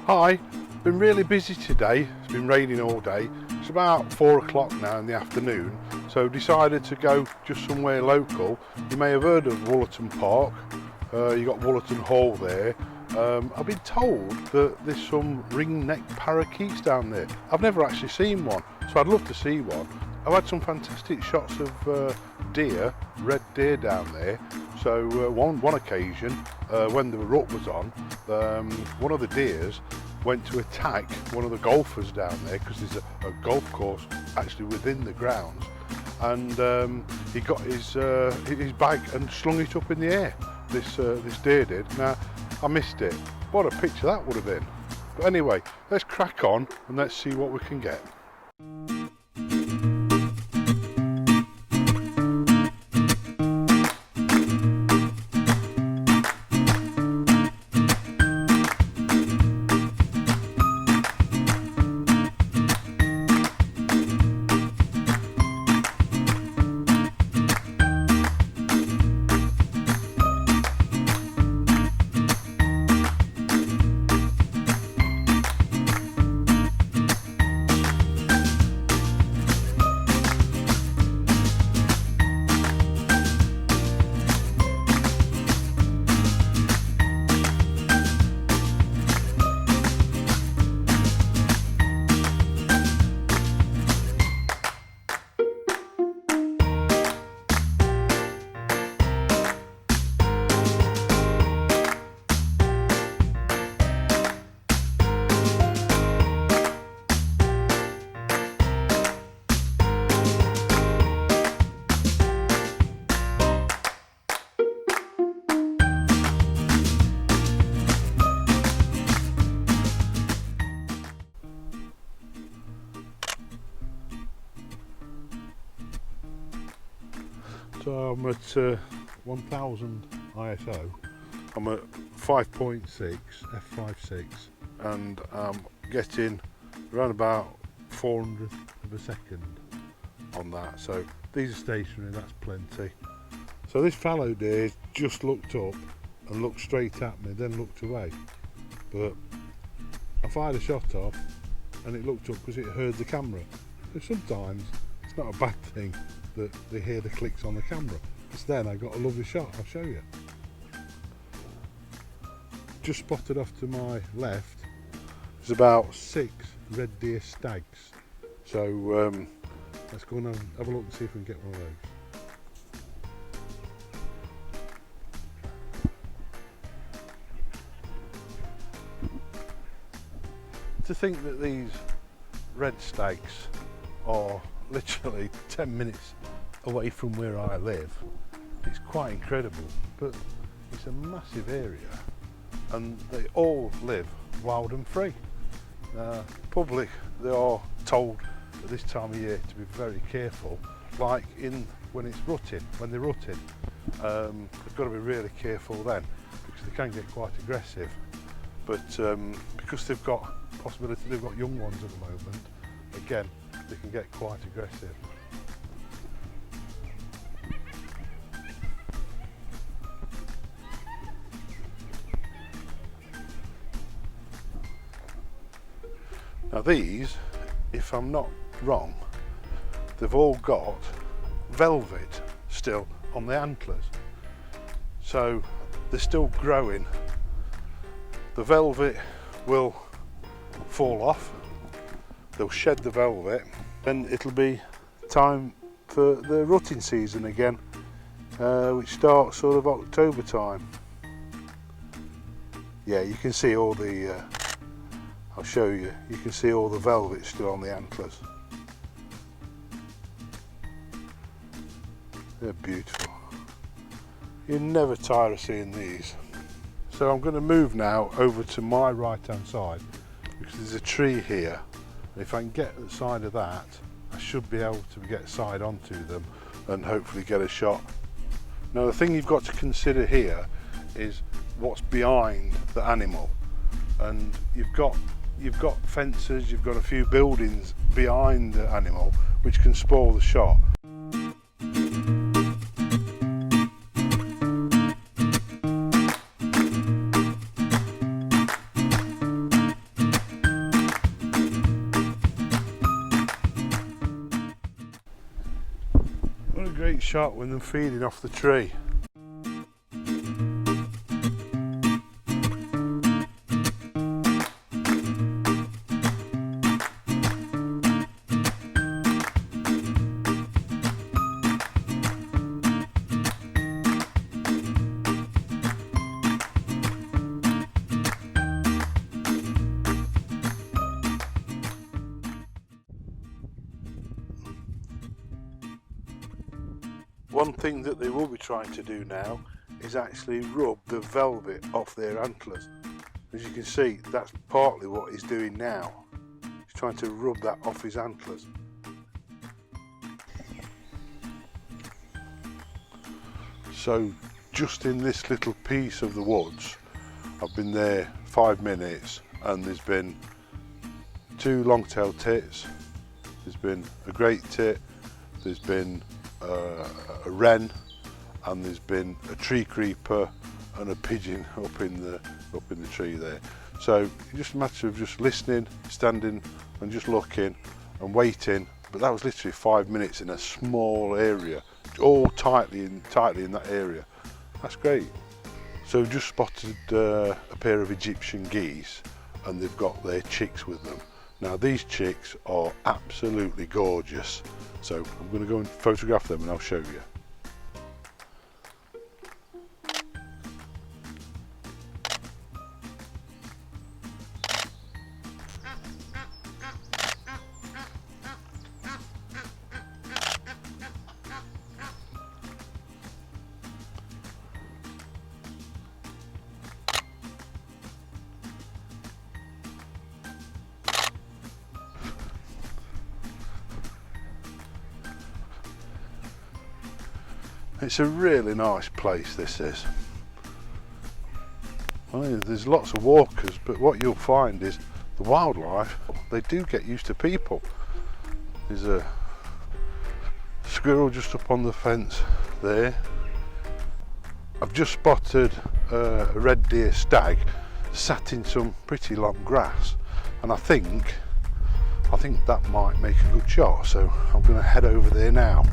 Hi, been really busy today. It's been raining all day. It's about 4 o'clock now in the afternoon, so decided to go just somewhere local. You may have heard of Wollaton Park. You got Wollaton Hall there. I've been told that there's some ring-necked parakeets down there. I've never actually seen one, so I'd love to see one. I've had some fantastic shots of deer, red deer down there. So one occasion, when the rut was on, one of the deers went to attack one of the golfers down there, because there's a golf course actually within the grounds, and he got his bag and slung it up in the air. This deer did. Now, I missed it. What a picture that would have been. But anyway, let's crack on and let's see what we can get. So I'm at 1000 ISO, I'm at 5.6 f5.6, and I'm getting around about 400th of a second on that. So these are stationary, that's plenty. So this fallow deer just looked up and looked straight at me, then looked away. But I fired a shot off and it looked up because it heard the camera. So sometimes it's not a bad thing that they hear the clicks on the camera, because then I got a lovely shot. I'll show you. Just spotted off to my left, there's about 6 red deer stags. So let's go and have a look and see if we can get one of those. To think that these red stags are literally 10 minutes away from where I live, it's quite incredible. But it's a massive area and they all live wild and free. Public, they are told at this time of year to be very careful, like when it's rutting, when they're rutting. They've got to be really careful then, because they can get quite aggressive. But because they've got possibility, they've got young ones at the moment, again, they can get quite aggressive. Now these, if I'm not wrong, they've all got velvet still on the antlers. So they're still growing. The velvet will fall off, they'll shed the velvet, then it'll be time for the rutting season again, which starts sort of October time. Yeah, you can see all the, I'll show you, you can see all the velvet still on the antlers. They're beautiful. You never tire of seeing these. So I'm going to move now over to my right hand side, because there's a tree here, and if I can get the side of that, I should be able to get side onto them and hopefully get a shot. Now the thing you've got to consider here is what's behind the animal, and you've got fences, you've got a few buildings behind the animal which can spoil the shot. What a great shot when they're feeding off the tree. One thing that they will be trying to do now is actually rub the velvet off their antlers. As you can see, that's partly what he's doing now. He's trying to rub that off his antlers. So just in this little piece of the woods, I've been there 5 minutes and there's been 2 long-tailed tits, there's been a great tit, there's been a wren, and there's been a tree creeper and a pigeon up in the tree there. So it's just a matter of just listening, standing and just looking and waiting. But that was literally 5 minutes in a small area, all tightly in that area. That's great. So just spotted a pair of Egyptian geese, and they've got their chicks with them. Now these chicks are absolutely gorgeous. So I'm going to go and photograph them and I'll show you. It's a really nice place, this is. I mean, there's lots of walkers, but what you'll find is the wildlife, they do get used to people. There's a squirrel just up on the fence there. I've just spotted a red deer stag sat in some pretty long grass, and I think that might make a good shot, so I'm going to head over there now.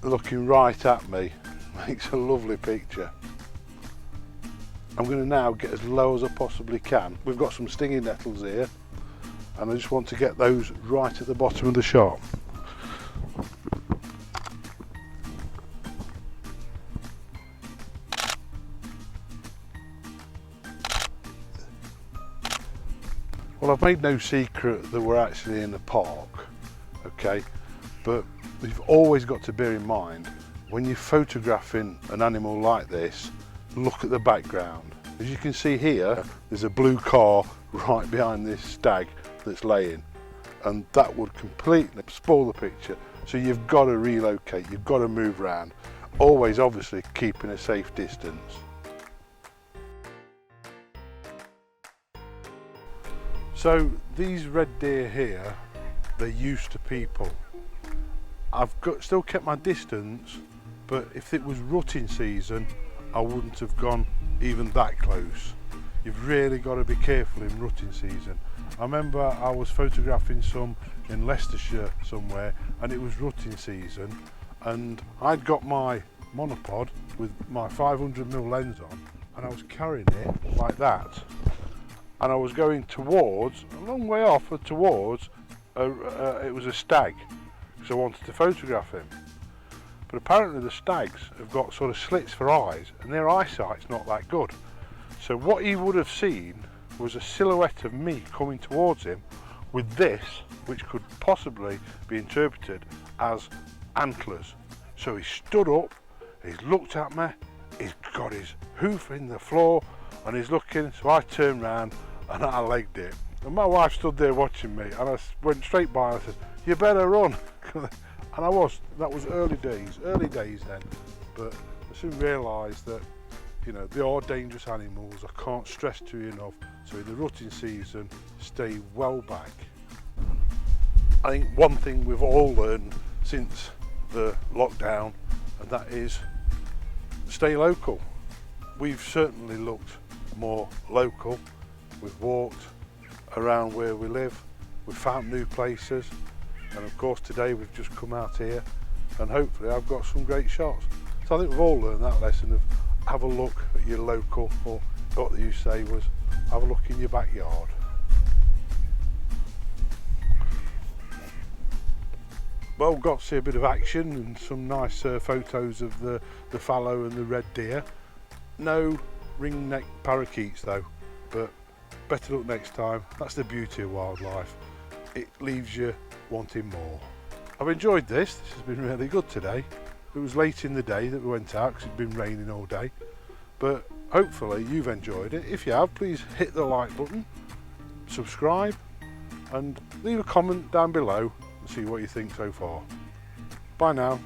Looking right at me makes a lovely picture. I'm going to now get as low as I possibly can. We've got some stinging nettles here and I just want to get those right at the bottom of the shot. Well, I've made no secret that we're actually in a park, okay, but you've always got to bear in mind when you're photographing an animal like this, look at the background. As you can see here, there's a blue car right behind this stag that's laying, and that would completely spoil the picture. So you've got to relocate, you've got to move around, always obviously keeping a safe distance. So these red deer here, they're used to people. Still kept my distance, but if it was rutting season, I wouldn't have gone even that close. You've really got to be careful in rutting season. I remember I was photographing some in Leicestershire somewhere, and it was rutting season, and I'd got my monopod with my 500mm lens on, and I was carrying it like that, and I was going towards, a long way off towards, it was a stag. So I wanted to photograph him, but apparently the stags have got sort of slits for eyes and their eyesight's not that good. So what he would have seen was a silhouette of me coming towards him with this, which could possibly be interpreted as antlers. So he stood up, he's looked at me, he's got his hoof in the floor and he's looking, so I turned round and I legged it. And my wife stood there watching me and I went straight by and I said, "You better run." And that was early days then, but I soon realised that, you know, they are dangerous animals. I can't stress to you enough. So in the rutting season, stay well back. I think one thing we've all learned since the lockdown, and that is stay local. We've certainly looked more local. We've walked around where we live, we've found new places, and of course today we've just come out here and hopefully I've got some great shots. So I think we've all learned that lesson of have a look at your local, or what you say was have a look in your backyard. Well, got to see a bit of action and some nice photos of the fallow and the red deer. No ring-necked parakeets though, but better luck next time. That's the beauty of wildlife. It leaves you wanting more. I've enjoyed this. This has been really good today. It was late in the day that we went out because it's been raining all day, but hopefully you've enjoyed it. If you have, please hit the like button, subscribe, and leave a comment down below and see what you think so far. Bye now.